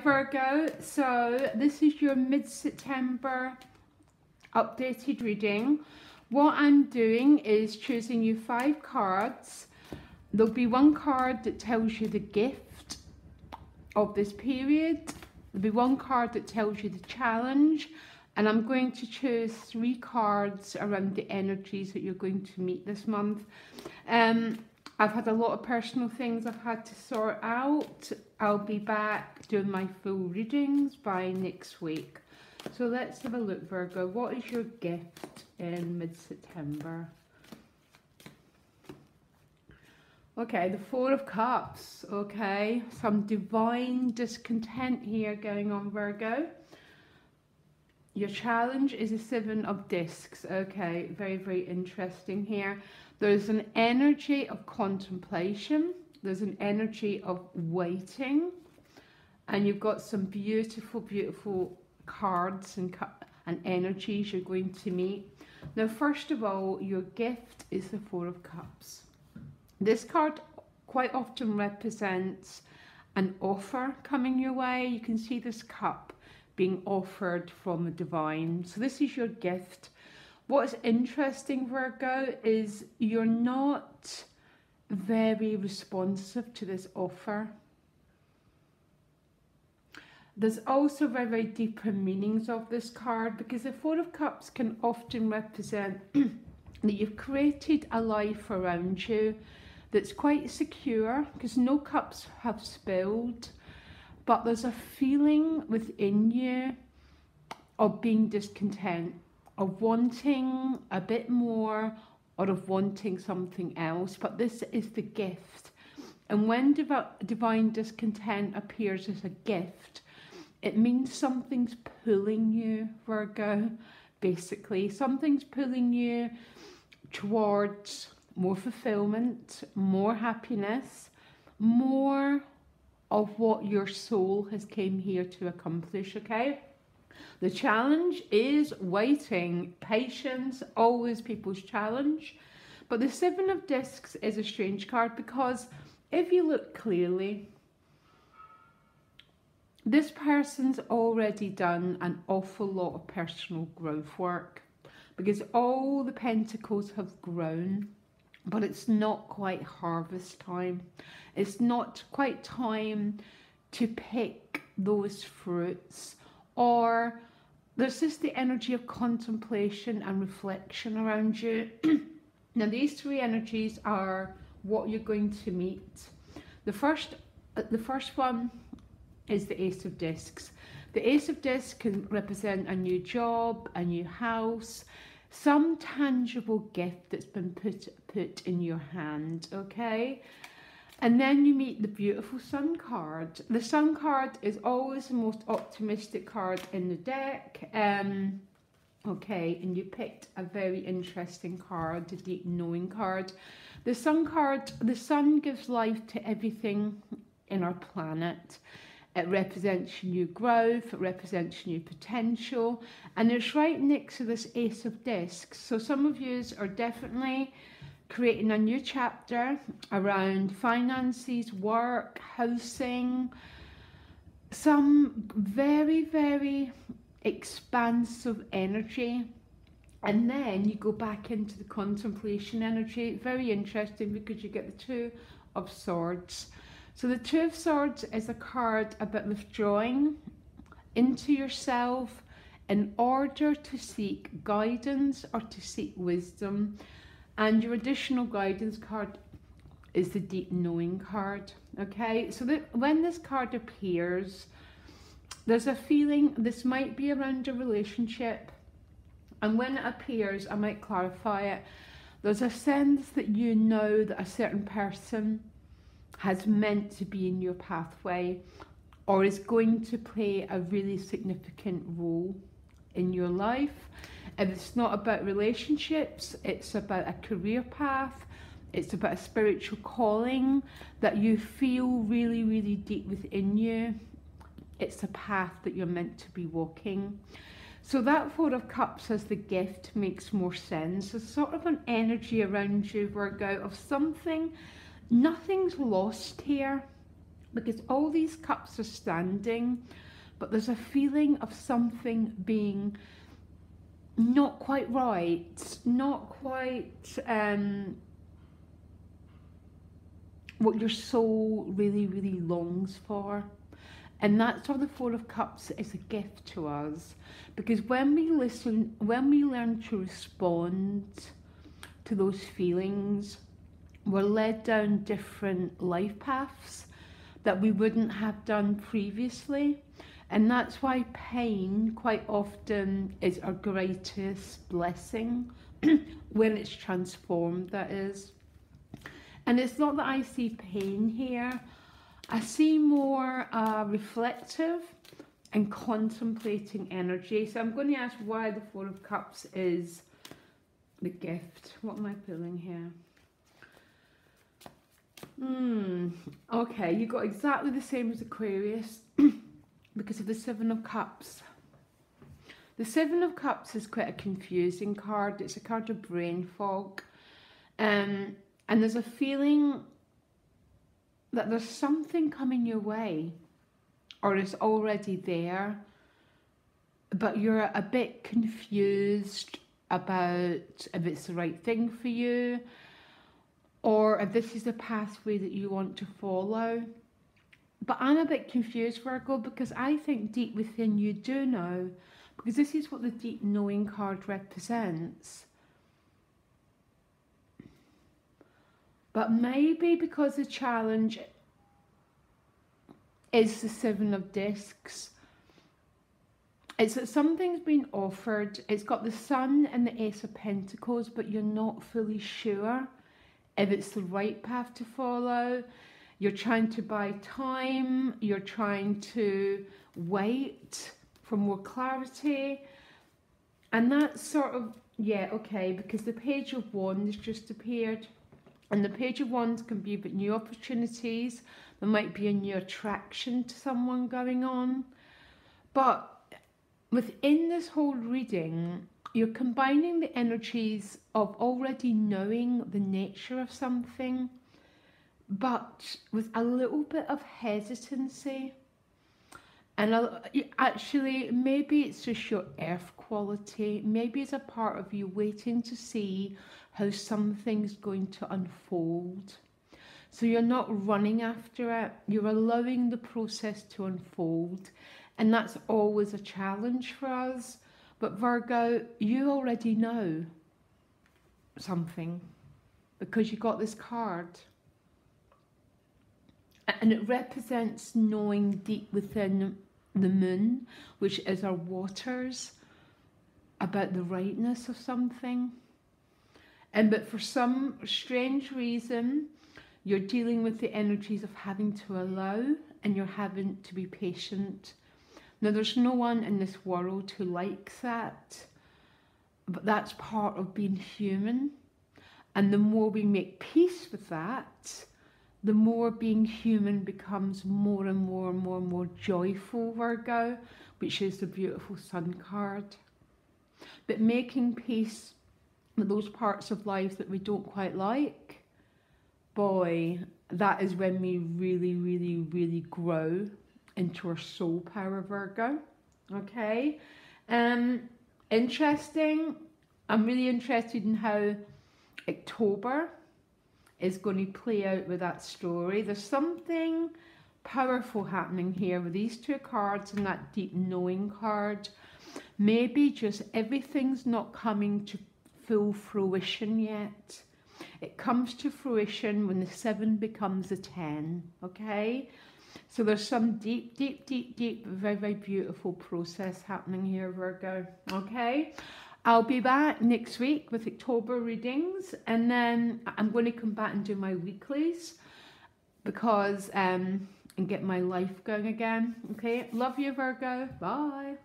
Virgo, so this is your mid-September updated reading. What I'm doing is choosing you 5 cards. There'll be one card that tells you the gift of this period. There'll be one card that tells you the challenge. And I'm going to choose 3 cards around the energies that you're going to meet this month. I've had a lot of personal things I've had to sort out. I'll be back doing my full readings by next week. So let's have a look, Virgo. What is your gift in mid-September? Okay, the 4 of Cups. Okay, some divine discontent here going on, Virgo. Your challenge is a 7 of discs. Okay, very, very interesting here. There's an energy of contemplation. There's an energy of waiting. And you've got some beautiful, beautiful cards and energies you're going to meet. Now, first of all, your gift is the 4 of Cups. This card quite often represents an offer coming your way. You can see this cup being offered from the divine. So this is your gift. What's interesting, Virgo, is you're not very responsive to this offer. There's also very, very deeper meanings of this card, because the 4 of Cups can often represent that you've created a life around you that's quite secure, because no cups have spilled, but there's a feeling within you of being discontent, of wanting a bit more, or of wanting something else. But this is the gift. And when divine discontent appears as a gift, it means something's pulling you, Virgo, basically. Something's pulling you towards more fulfillment, more happiness, more of what your soul has came here to accomplish, okay? The challenge is waiting. Patience, always people's challenge. But the 7 of discs is a strange card, because if you look clearly, this person's already done an awful lot of personal growth work, because all the pentacles have grown, but it's not quite harvest time. It's not quite time to pick those fruits, or there's just the energy of contemplation and reflection around you. Now, these 3 energies are what you're going to meet. The first one is the Ace of Discs. The Ace of Discs can represent a new job, a new house, some tangible gift that's been put in your hand, okay? And then you meet the beautiful Sun card. The Sun card is always the most optimistic card in the deck. Okay, and you picked a very interesting card, the Deep Knowing card. The Sun card, the Sun gives life to everything in our planet. It represents new growth, it represents new potential, and it's right next to this Ace of Discs. So some of you are definitely creating a new chapter around finances, work, housing, some very, very expansive energy. And then you go back into the contemplation energy. Very interesting, because you get the 2 of Swords. So the 2 of Swords is a card about withdrawing into yourself in order to seek guidance or to seek wisdom. And your additional guidance card is the Deep Knowing card. Okay, so that when this card appears, there's a feeling this might be around a relationship. And when it appears, I might clarify it. There's a sense that you know that a certain person has meant to be in your pathway, or is going to play a really significant role in your life. And it's not about relationships, it's about a career path, it's about a spiritual calling that you feel really, really deep within you. It's a path that you're meant to be walking. So that 4 of Cups as the gift makes more sense. There's sort of an energy around you, Virgo, of something. Nothing's lost here. because all these cups are standing, but there's a feeling of something being not quite right, not quite what your soul really, really longs for. And that's why the Four of Cups is a gift to us, because when we listen, when we learn to respond to those feelings, we're led down different life paths that we wouldn't have done previously. And that's why pain quite often is our greatest blessing when it's transformed, that is. And it's not that I see pain here. I see more reflective and contemplating energy. So I'm going to ask why the Four of Cups is the gift. What am I pulling here? Okay, you got exactly the same as Aquarius because of the Seven of Cups. The Seven of Cups is quite a confusing card. It's a card of brain fog. And there's a feeling that there's something coming your way, or it's already there, but you're a bit confused about if it's the right thing for you, or if this is the pathway that you want to follow. But I'm a bit confused, Virgo, because I think deep within you do know, because this is what the deep knowing card represents. But maybe because the challenge is the Seven of Discs, it's that something's been offered. It's got the Sun and the Ace of Pentacles, but you're not fully sure if it's the right path to follow. You're trying to buy time. You're trying to wait for more clarity. And that's sort of, yeah, okay, because the Page of Wands just appeared. And the Page of Wands can be about new opportunities. There might be a new attraction to someone going on. But within this whole reading, you're combining the energies of already knowing the nature of something, but with a little bit of hesitancy. And actually, maybe it's just your earth quality. Maybe it's a part of you waiting to see how something's going to unfold. So you're not running after it. You're allowing the process to unfold. And that's always a challenge for us. But Virgo, you already know something because you got this card. And it represents knowing deep within the moon, which is our waters, about the rightness of something. But for some strange reason, you're dealing with the energies of having to allow, and you're having to be patient. Now, there's no one in this world who likes that, but that's part of being human. And the more we make peace with that, the more being human becomes more and more and more and more joyful, Virgo, which is the beautiful Sun card. But making peace with those parts of life that we don't quite like, boy, that is when we really, really, really grow into our soul power, Virgo. Okay, interesting. I'm really interested in how October is going to play out with that story. There's something powerful happening here with these two cards and that deep knowing card. Maybe just everything's not coming to full fruition yet. It comes to fruition when the 7 becomes a 10, okay? So there's some deep, deep, deep, deep, very, very beautiful process happening here, Virgo, okay? I'll be back next week with October readings, and then I'm going to come back and do my weeklies because and get my life going again, okay? Love you, Virgo. Bye.